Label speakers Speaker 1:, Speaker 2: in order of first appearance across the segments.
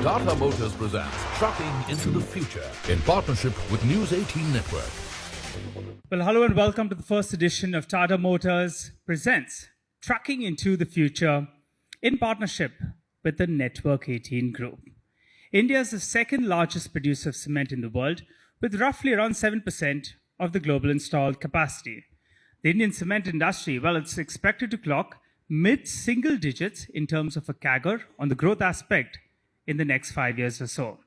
Speaker 1: Tata Motors presents Trucking into the Future in partnership with News 18 Network.
Speaker 2: Well, hello and welcome to the first edition of Tata Motors presents Trucking into the Future in partnership with the Network 18 Group. India is the second largest producer of cement in the world, with roughly around 7% of the global installed capacity. The Indian cement industry, well, it's expected to clock mid-single digits in terms of a CAGR on the growth aspect in the next 5 years or so.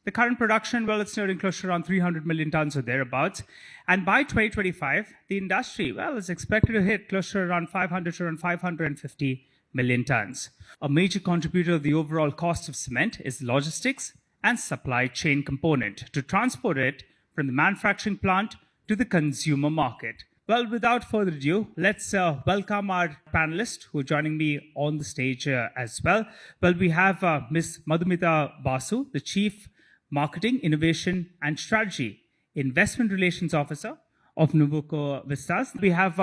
Speaker 2: The current production, well, it's nearing close to around 300 million tons or thereabouts. And by 2025, the industry, well, is expected to hit close to around 500 to around 550 million tons. A major contributor of the overall cost of cement is logistics and supply chain component to transport it from the manufacturing plant to the consumer market. Well, without further ado, let's welcome our panelists who are joining me on the stage as well. Well, we have Ms. Madhumita Basu, the Chief Marketing, Innovation and Strategy Investment Relations Officer of Nuvoco Vistas. We have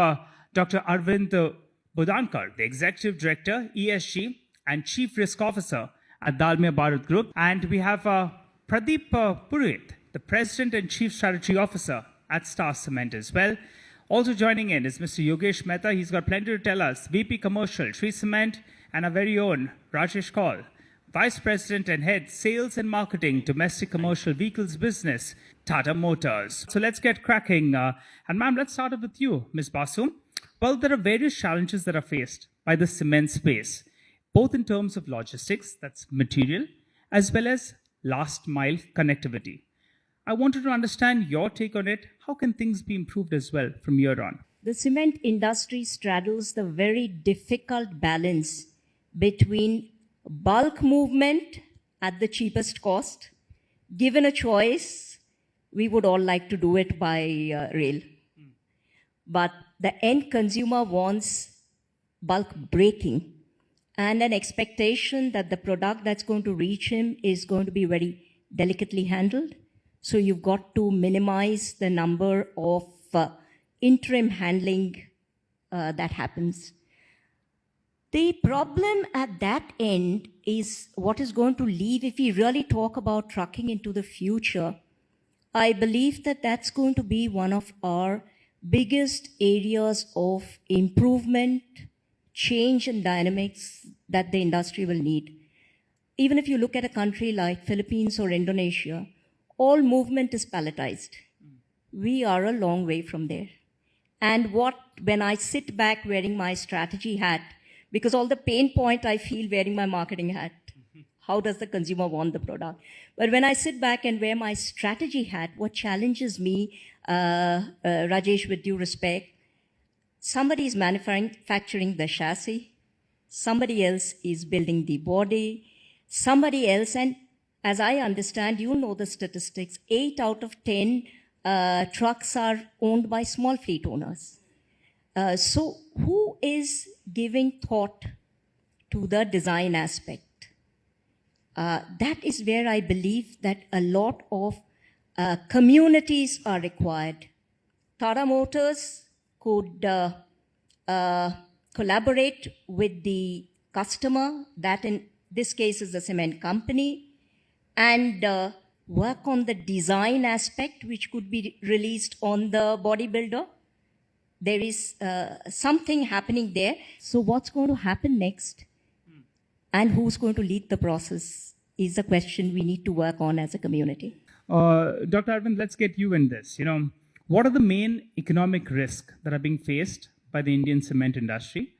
Speaker 2: Dr. Arvind Bodhankar, the Executive Director, ESG and Chief Risk Officer at Dalmia Bharat Group. And we have Pradeep Purohit, the President and Chief Strategy Officer at Star Cement as well. Also joining in is Mr. Yogesh Mehta. He's got plenty to tell us. VP Commercial, Shree Cement, and our very own Rajesh Kaul, Vice President and Head, Sales and Marketing, Domestic Commercial Vehicles Business, Tata Motors. So let's get cracking. And ma'am, let's start off with you, Ms. Basu. Well, there are various challenges that are faced by the cement space, both in terms of logistics, that's material, as well as last mile connectivity. I wanted to understand your take on it. How can things be improved as well from here on?
Speaker 3: The cement industry straddles the very difficult balance between bulk movement at the cheapest cost. Given a choice, we would all like to do it by rail. But the end consumer wants bulk breaking and an expectation that the product that's going to reach him is going to be very delicately handled. So you've got to minimize the number of interim handling that happens. The problem at that end is what is going to leave, if we really talk about trucking into the future, I believe that that's going to be one of our biggest areas of improvement, change and dynamics that the industry will need. Even if you look at a country like Philippines or Indonesia, all movement is palletized. We are a long way from there. And when I sit back wearing my strategy hat, because all the pain point I feel wearing my marketing hat, how does the consumer want the product? But when I sit back and wear my strategy hat, what challenges me, Rajesh, with due respect, somebody is manufacturing the chassis, somebody else is building the body, somebody else, and as I understand, you know the statistics, 8 out of 10 trucks are owned by small fleet owners. So who is giving thought to the design aspect? That is where I believe that a lot of communities are required. Tata Motors could collaborate with the customer, that in this case is the cement company, and work on the design aspect, which could be released on the bodybuilder. There is something happening there. So what's going to happen next? And who's going to lead the process is a question we need to work on as a community.
Speaker 2: Dr. Arvind, let's get you in this. What are the main economic risks that are being faced by the Indian cement industry?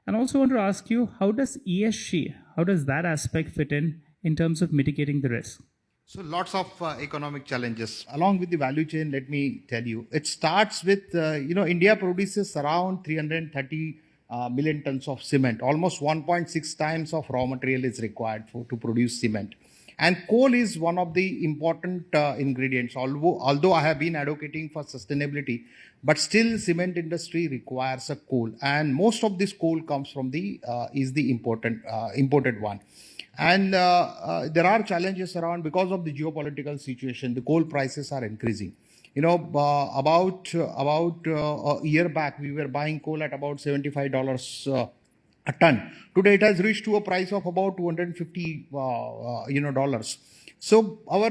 Speaker 2: And also want to ask you, how does ESG, how does that aspect fit in terms of mitigating the risk?
Speaker 4: So lots of economic challenges. Along with the value chain, let me tell you, it starts with, India produces around 330 million tons of cement. Almost 1.6 times of raw material is required to produce cement. And coal is one of the important ingredients. Although I have been advocating for sustainability, but still cement industry requires a coal. And most of this coal comes from is the imported one. And there are challenges around because of the geopolitical situation. The coal prices are increasing. About a year back, we were buying coal at about $75 a ton. Today it has reached to a price of about $250 dollars. So our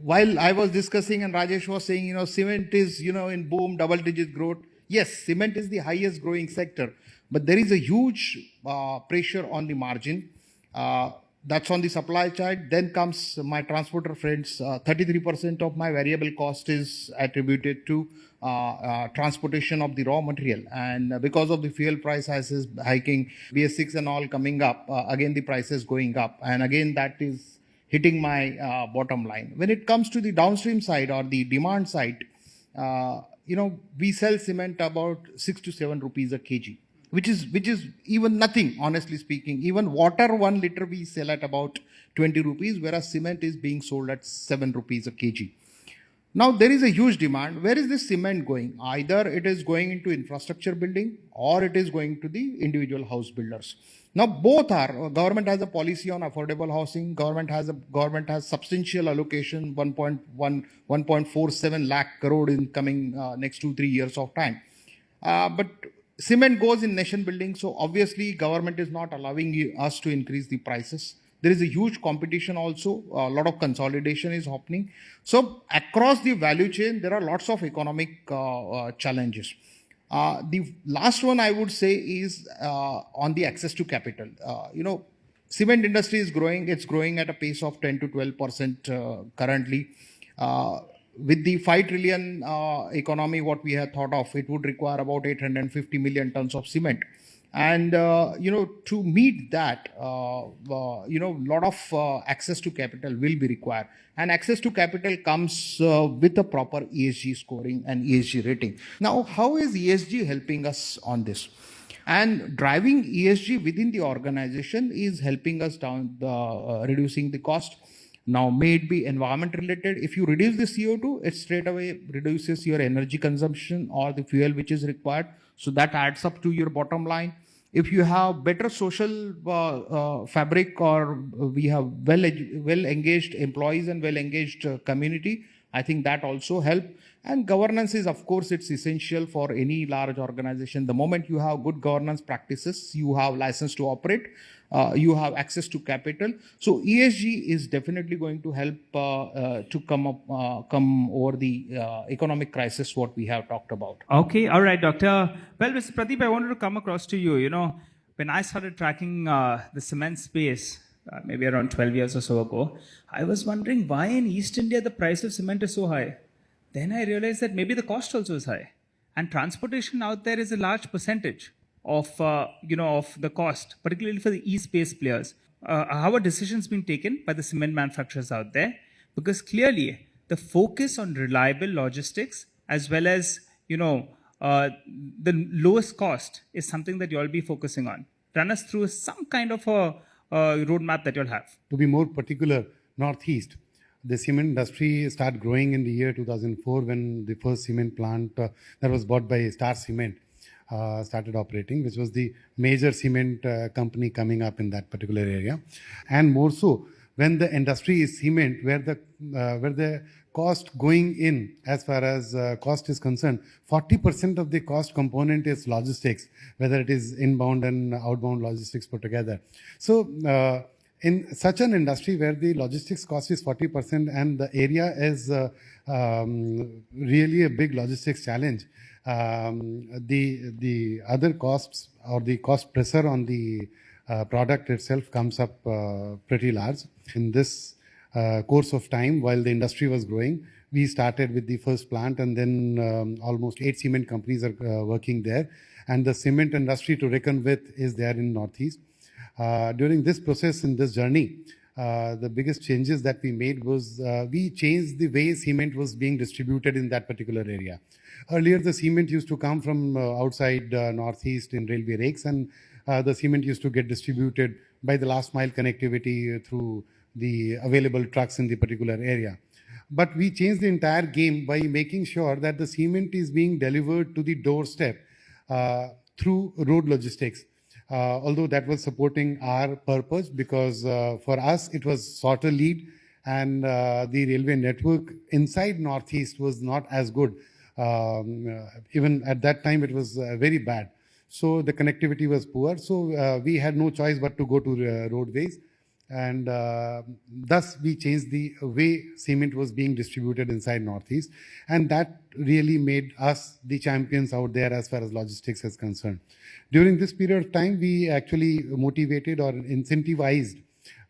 Speaker 4: while I was discussing and Rajesh was saying cement is in boom, double digit growth. Yes, cement is the highest growing sector, but there is a huge pressure on the margin. That's on the supply side. Then comes my transporter friends. 33% of my variable cost is attributed to transportation of the raw material. And because of the fuel prices hiking, BS6 and all coming up, again the prices going up. And again that is hitting my bottom line. When it comes to the downstream side or the demand side, we sell cement about 6 to 7 rupees a kg. Which is even nothing, honestly speaking. Even water 1 liter we sell at about 20 rupees, whereas cement is being sold at 7 rupees a kg. Now there is a huge demand. Where is this cement going? Either it is going into infrastructure building or it is going to the individual house builders. Now both are. Government has a policy on affordable housing. Government has substantial allocation, 1.47 lakh crore in coming next 2-3 years of time. But cement goes in nation building, so obviously government is not allowing us to increase the prices. There is a huge competition also, a lot of consolidation is happening. So across the value chain, there are lots of economic challenges. The last one I would say is on the access to capital. Cement industry is growing. It's growing at a pace of 10 to 12% currently. With the 5 trillion economy, what we had thought of, it would require about 850 million tons of cement. And, to meet that, lot of access to capital will be required. And access to capital comes with a proper ESG scoring and ESG rating. Now, how is ESG helping us on this? And driving ESG within the organization is helping us down reducing the cost. Now, may it be environment related. If you reduce the CO2, it straight away reduces your energy consumption or the fuel which is required. So that adds up to your bottom line. If you have better social fabric or we have well engaged employees and well engaged community, I think that also help. And governance is, of course, it's essential for any large organization. The moment you have good governance practices, you have license to operate, you have access to capital. So ESG is definitely going to help to come over the economic crisis what we have talked about.
Speaker 2: Okay, all right, Doctor. Well, Mr. Pradeep, I wanted to come across to you. When I started tracking the cement space, maybe around 12 years or so ago, I was wondering why in East India the price of cement is so high. Then I realized that maybe the cost also is high. And transportation out there is a large percentage of the cost, particularly for the East-based players. How are decisions being taken by the cement manufacturers out there? Because clearly the focus on reliable logistics as well as, the lowest cost is something that you'll be focusing on. Run us through some kind of a roadmap that you'll have.
Speaker 5: To be more particular, Northeast. The cement industry started growing in the year 2004 when the first cement plant that was bought by Star Cement started operating, which was the major cement company coming up in that particular area. And more so, when the industry is cement, where the cost going in, as far as cost is concerned, 40% of the cost component is logistics, whether it is inbound and outbound logistics put together. So, in such an industry where the logistics cost is 40% and the area is really a big logistics challenge, the other costs or the cost pressure on the product itself comes up pretty large. In this course of time, while the industry was growing, we started with the first plant, and then almost 8 cement companies are working there. And the cement industry to reckon with is there in Northeast. During this process, in this journey, the biggest changes that we made was we changed the way cement was being distributed in that particular area. Earlier, the cement used to come from outside Northeast in railway rakes, and the cement used to get distributed by the last mile connectivity through the available trucks in the particular area. But we changed the entire game by making sure that the cement is being delivered to the doorstep through road logistics. Although that was supporting our purpose, because for us it was shorter lead, and the railway network inside Northeast was not as good. Even at that time it was very bad. So the connectivity was poor. So we had no choice but to go to roadways. And thus we changed the way cement was being distributed inside Northeast. And that really made us the champions out there as far as logistics is concerned. During this period of time, we actually motivated or incentivized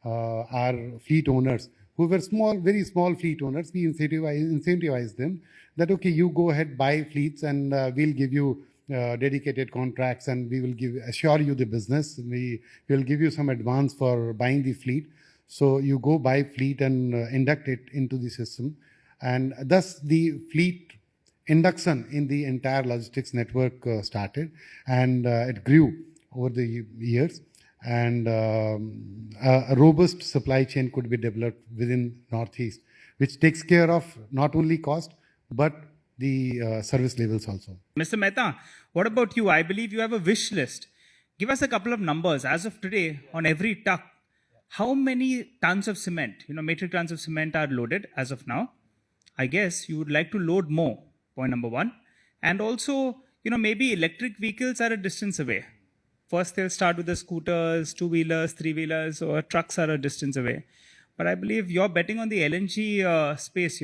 Speaker 5: our fleet owners who were small, very small fleet owners. We incentivized them that, okay, you go ahead, buy fleets, and we'll give you dedicated contracts, and we will assure you the business. We will give you some advance for buying the fleet. So you go buy fleet and induct it into the system. And thus the fleet induction in the entire logistics network started, and it grew over the years. And a robust supply chain could be developed within Northeast, which takes care of not only cost, but the service levels also.
Speaker 2: Mr. Mehta, what about you? I believe you have a wish list. Give us a couple of numbers. As of today, on every truck, how many tons of cement, metric tons of cement are loaded as of now? I guess you would like to load more, point number one. And also, maybe electric vehicles are a distance away. First, they'll start with the scooters, two-wheelers, three-wheelers, or trucks are a distance away. But I believe you're betting on the LNG space,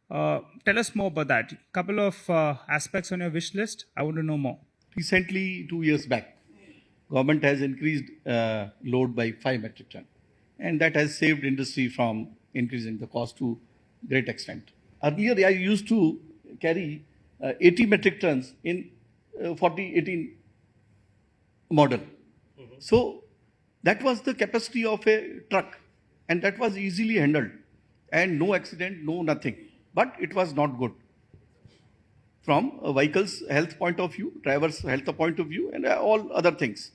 Speaker 2: Tell us more about that. Couple of aspects on your wish list. I want to know more.
Speaker 6: Recently, 2 years back, government has increased load by 5 metric ton, and that has saved industry from increasing the cost to great extent. Earlier, I used to carry 80 metric tons in 4018 model. So that was the capacity of a truck, and that was easily handled, and no accident, no nothing. But it was not good from a vehicle's health point of view, driver's health point of view, and all other things.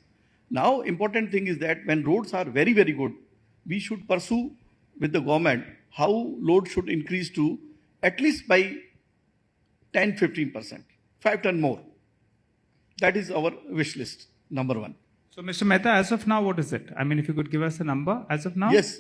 Speaker 6: Now, important thing is that when roads are very, very good, we should pursue with the government how load should increase to at least by 10-15%, 5 ton more. That is our wish list, number one.
Speaker 2: So, Mr. Mehta, as of now, what is it? I mean, if you could give us a number as of now?
Speaker 6: Yes,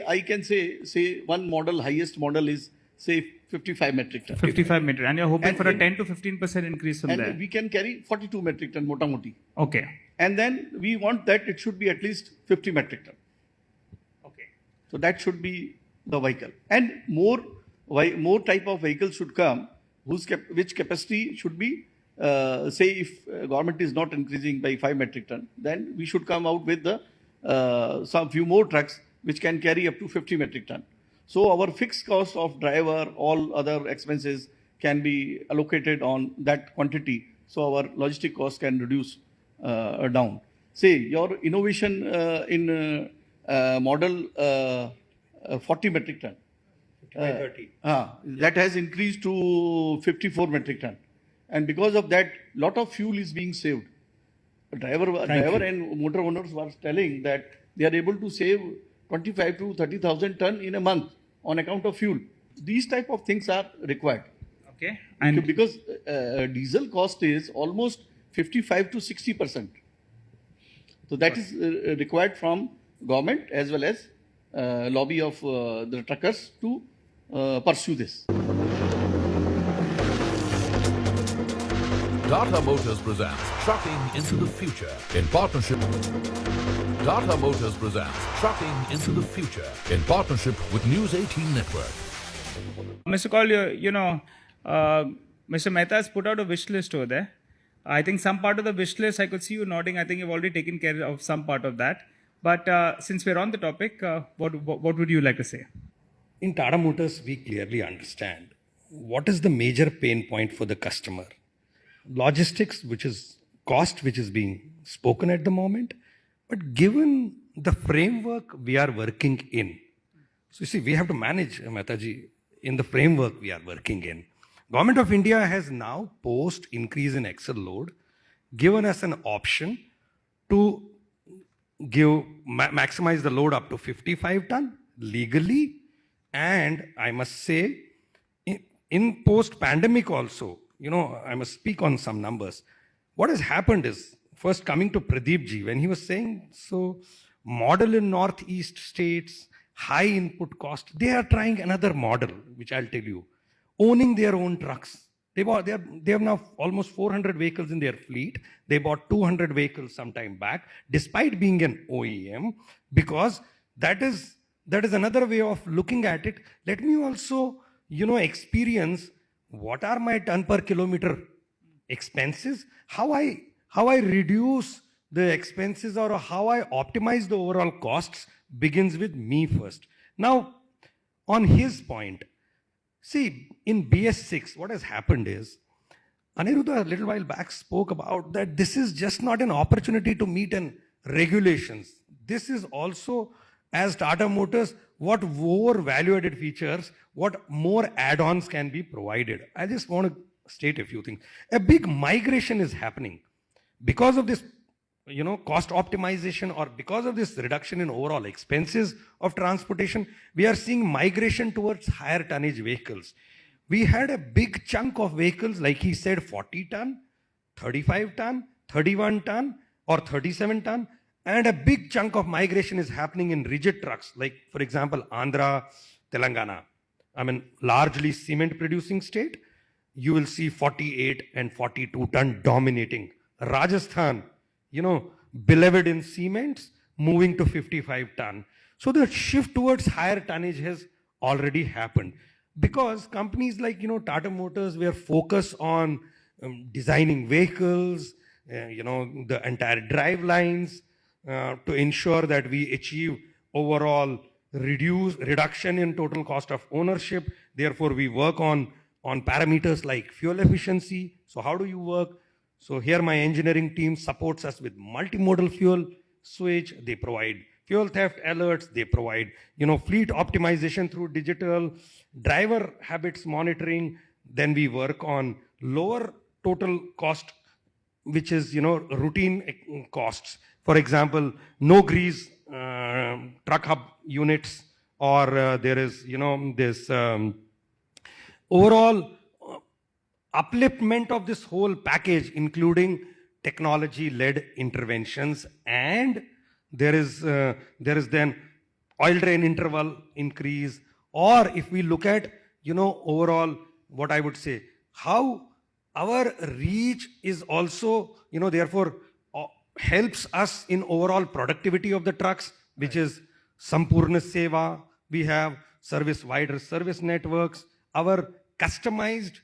Speaker 6: I can say one model, highest model is say 55 metric ton.
Speaker 2: 55 metric, and you're hoping for a 10 to 15% increase from there.
Speaker 6: And we can carry 42 metric ton, mota moti.
Speaker 2: Okay.
Speaker 6: And then we want that it should be at least 50 metric ton.
Speaker 2: Okay.
Speaker 6: So that should be the vehicle. And more type of vehicles should come, which capacity should be, say if government is not increasing by 5 metric ton, then we should come out with the some few more trucks which can carry up to 50 metric ton. So our fixed cost of driver, all other expenses can be allocated on that quantity. So our logistic cost can reduce down. Say your innovation in model 40 metric ton. 30. That has increased to 54 metric ton. And because of that, lot of fuel is being saved. Driver and motor owners were telling that they are able to save 25 to 30,000 ton in a month on account of fuel. These type of things are required.
Speaker 2: Okay. And
Speaker 6: because diesel cost is almost 55 to 60%. So that is required from government as well as lobby of the truckers to pursue this.
Speaker 1: Tata Motors presents Trucking into the Future in partnership. Tata Motors presents Trucking into the Future in partnership with News 18 Network.
Speaker 2: Mr. Kaul, Mr. Mehta has put out a wish list over there. I think some part of the wish list, I could see you nodding. I think you've already taken care of some part of that. But since we're on the topic, what would you like to say?
Speaker 7: In Tata Motors, we clearly understand what is the major pain point for the customer. Logistics, which is cost, which is being spoken at the moment, but given the framework we are working in. So you see, we have to manage, Mehtaji, in the framework we are working in. Government of India has now, post increase in axle load, given us an option to maximize the load up to 55 ton legally. And I must say, in post-pandemic also, I must speak on some numbers. What has happened is, first coming to Pradeep ji, when he was saying, so model in Northeast states, high input cost, they are trying another model, which I'll tell you, owning their own trucks. They have now almost 400 vehicles in their fleet. They bought 200 vehicles some time back, despite being an OEM, because that is another way of looking at it. Let me also, experience what are my ton per kilometer expenses, how I reduce the expenses or how I optimize the overall costs begins with me first. Now, on his point, see, in BS6, what has happened is, Aniruddha a little while back spoke about that this is just not an opportunity to meet in regulations. This is also, as Tata Motors, what more value-added features, what more add-ons can be provided. I just want to state a few things. A big migration is happening because of this, cost optimization, or because of this reduction in overall expenses of transportation. We are seeing migration towards higher tonnage vehicles. We had a big chunk of vehicles, like he said, 40 ton, 35 ton, 31 ton, or 37 ton, and a big chunk of migration is happening in rigid trucks, like, for example, Andhra, Telangana. Largely cement producing state. You will see 48 and 42 ton dominating. Rajasthan, beloved in cements, moving to 55 ton. So the shift towards higher tonnage has already happened, because companies like, Tata Motors were focused on designing vehicles, the entire drive lines, to ensure that we achieve overall reduction in total cost of ownership. Therefore, we work on parameters like fuel efficiency. So how do you work? So here my engineering team supports us with multimodal fuel switch. They provide fuel theft alerts. They provide, fleet optimization through digital, driver habits monitoring. Then we work on lower total cost, which is, routine costs. For example, no grease truck hub units, or there is, this overall upliftment of this whole package, including technology-led interventions, and there is then oil drain interval increase, or if we look at, overall, what I would say, how our reach is also, therefore, helps us in overall productivity of the trucks, which is Sampurna Seva. We have wider service networks, our customized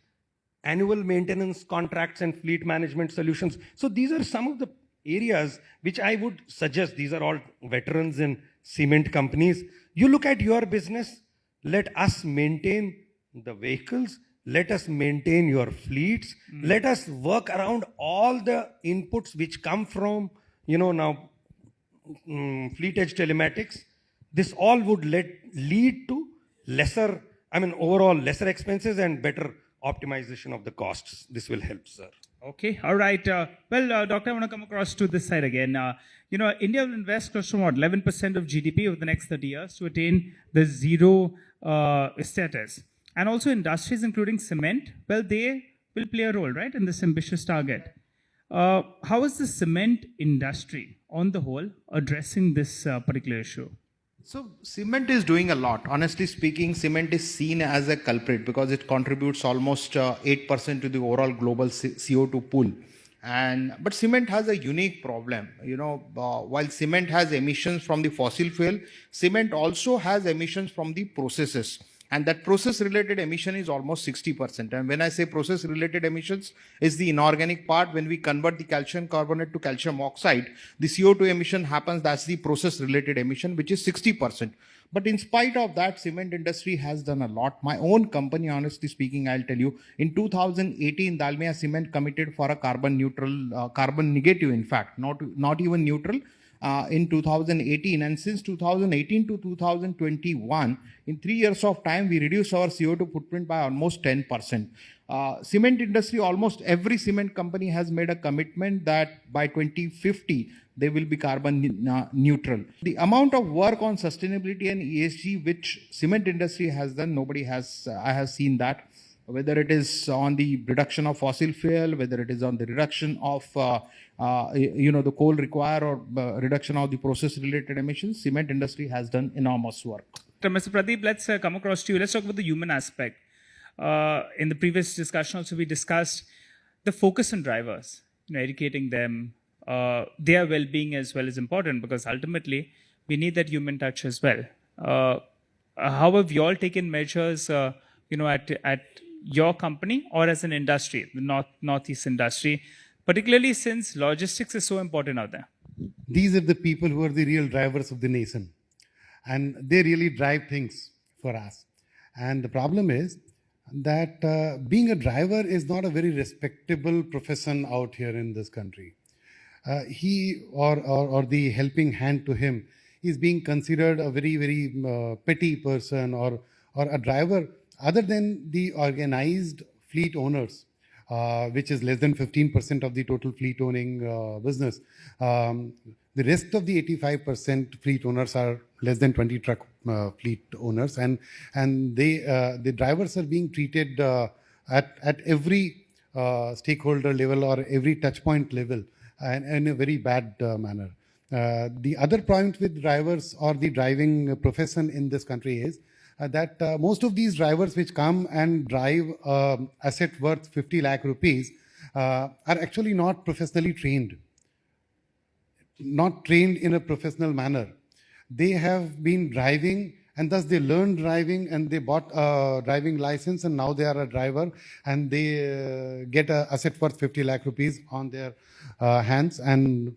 Speaker 7: annual maintenance contracts and fleet management solutions. So these are some of the areas which I would suggest. These are all veterans in cement companies. You look at your business, let us maintain the vehicles, let us maintain your fleets, let us work around all the inputs which come from, now fleet edge telematics. This all would lead to overall lesser expenses and better optimization of the costs. This will help, sir.
Speaker 2: Okay, all right. Doctor, I want to come across to this side again. India will invest close to 11% of GDP over the next 30 years to attain the zero status. And also industries, including cement, they will play a role, right, in this ambitious target. How is the cement industry, on the whole, addressing this particular issue?
Speaker 4: So cement is doing a lot. Honestly speaking, cement is seen as a culprit because it contributes almost 8% to the overall global CO2 pool. But cement has a unique problem. While cement has emissions from the fossil fuel, cement also has emissions from the processes. And that process-related emission is almost 60%. And when I say process-related emissions, is the inorganic part. When we convert the calcium carbonate to calcium oxide, the CO2 emission happens. That's the process-related emission, which is 60%. But in spite of that, cement industry has done a lot. My own company, honestly speaking, I'll tell you, in 2018, Dalmia Cement committed for a carbon negative, in fact, not even neutral. In 2018, and since 2018 to 2021, in 3 years of time, we reduced our CO2 footprint by almost 10%. Cement industry, almost every cement company has made a commitment that by 2050, they will be carbon neutral. The amount of work on sustainability and ESG which cement industry has done, I have seen that. Whether it is on the reduction of fossil fuel, whether it is on the reduction of the coal require, or reduction of the process-related emissions, cement industry has done enormous work.
Speaker 2: So, Mr. Pradeep, let's come across to you. Let's talk about the human aspect. In the previous discussion also, we discussed the focus on drivers, educating them, their well-being as well is important because ultimately we need that human touch as well. How have you all taken measures, at your company or as an industry, the Northeast industry, particularly since logistics is so important out there?
Speaker 5: These are the people who are the real drivers of the nation, and they really drive things for us. And the problem is that being a driver is not a very respectable profession out here in this country. He or the helping hand to him is being considered a very, very petty person or a driver other than the organized fleet owners, which is less than 15% of the total fleet owning business. The rest of the 85% fleet owners are less than 20 truck fleet owners, and the drivers are being treated at every stakeholder level or every touch point level and in a very bad manner. The other point with drivers or the driving profession in this country is that most of these drivers which come and drive asset worth 50 lakh rupees are actually not professionally trained, not trained in a professional manner. They have been driving and thus they learned driving and they bought a driving license and now they are a driver and they get an asset worth 50 lakh rupees on their hands and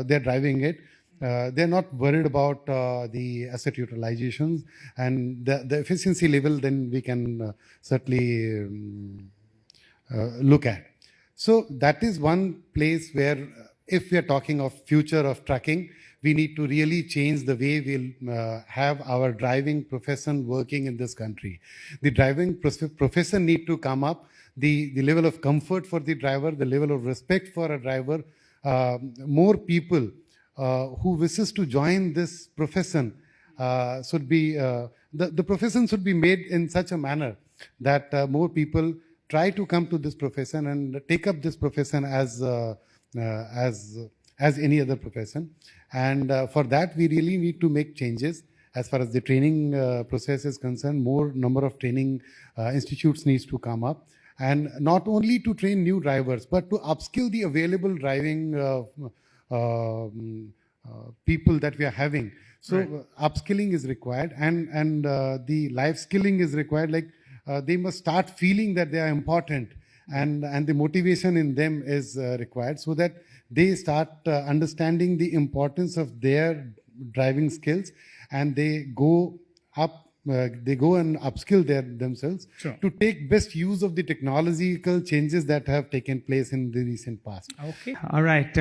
Speaker 5: they're driving it. They're not worried about the asset utilizations and the efficiency level, then we can certainly look at. So that is one place where if we are talking of future of trucking, we need to really change the way we'll have our driving profession working in this country. The driving profession need to come up, the level of comfort for the driver, the level of respect for a driver. More people who wishes to join this profession should be, the profession should be made in such a manner that more people try to come to this profession and take up this profession as any other profession. And for that, we really need to make changes. As far as the training process is concerned, more number of training institutes needs to come up. And not only to train new drivers, but to upskill the available driving people that we are having. So upskilling is required and the life skilling is required. Like they must start feeling that they are important and the motivation in them is required so that they start understanding the importance of their driving skills and they go up, they go and upskill themselves to take best use of the technological changes that have taken place in the recent past.
Speaker 2: Okay. All right.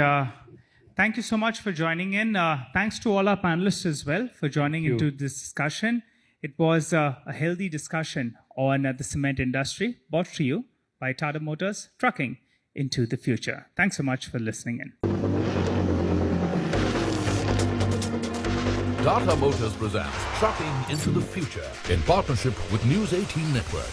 Speaker 2: Thank you so much for joining in. Thanks to all our panelists as well for joining into this discussion. It was a healthy discussion on the cement industry, brought to you by Tata Motors, trucking into the future. Thanks so much for listening in.
Speaker 1: Tata Motors presents Trucking into the Future in partnership with News 18 Network.